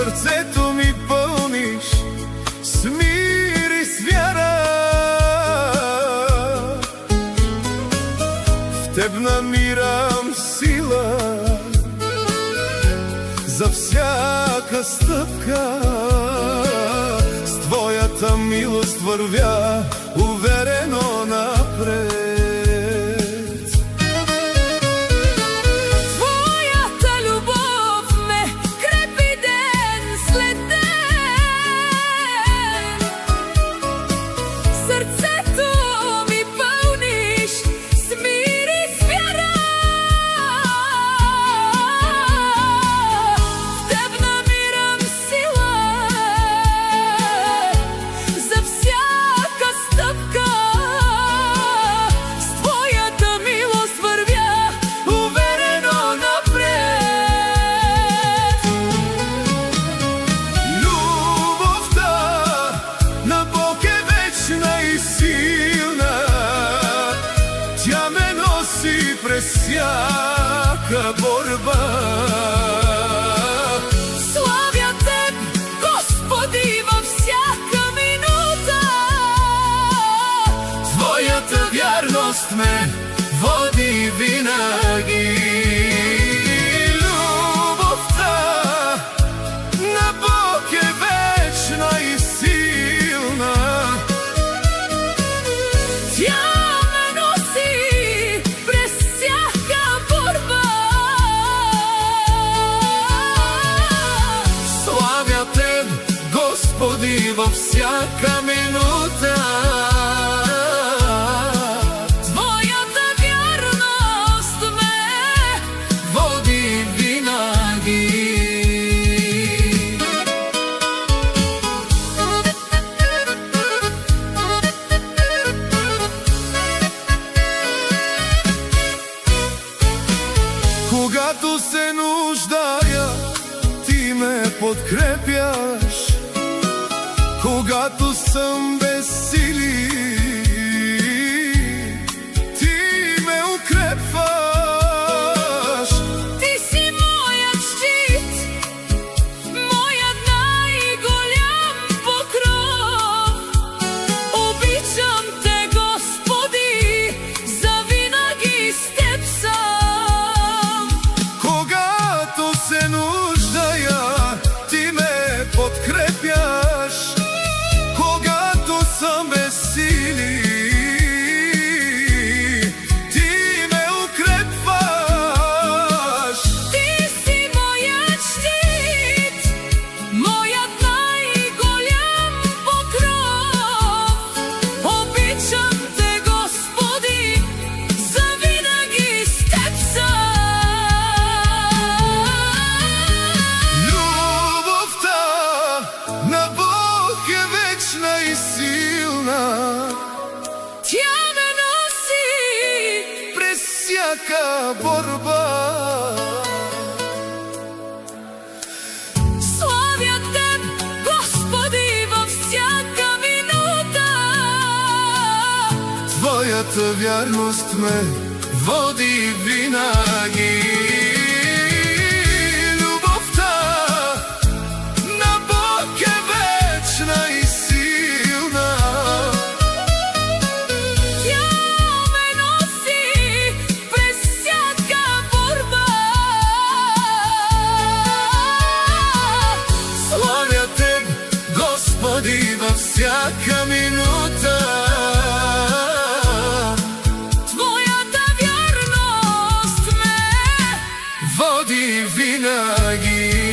Сърцето ми пълниш с мир и с вяра. В теб намирам сила за всяка стъпка. С твоята милост вървя уверено напред. През всяка борба славя Теб, Господи, във всяка минута. Твоята вярност ме води винаги. Любовта на Бог е вечна и силна. Тя във всяка минута. Твоята вярност ме води винаги. Когато се нуждая, ти ме подкрепяш. Когато съм без сили, ти ме укрепваш. Ти си моят щит, моят най-голям покров. Обичам Те, Господи, завинаги с Теб съм. Когато се нуждая, ти ме подкрепяш. Съм без сили, ти ме укрепваш. Ти си моят щит, моят най-голям покров. Обичам Те, Господи, завинаги с Теб съм. Любовта на Бог е вечна и силна. Тя ме носи през всяка борба. Славя Теб, Господи, във всяка минута. Твоята вярност ме води винаги. Във всяка минута Твоята вярност ме води винаги.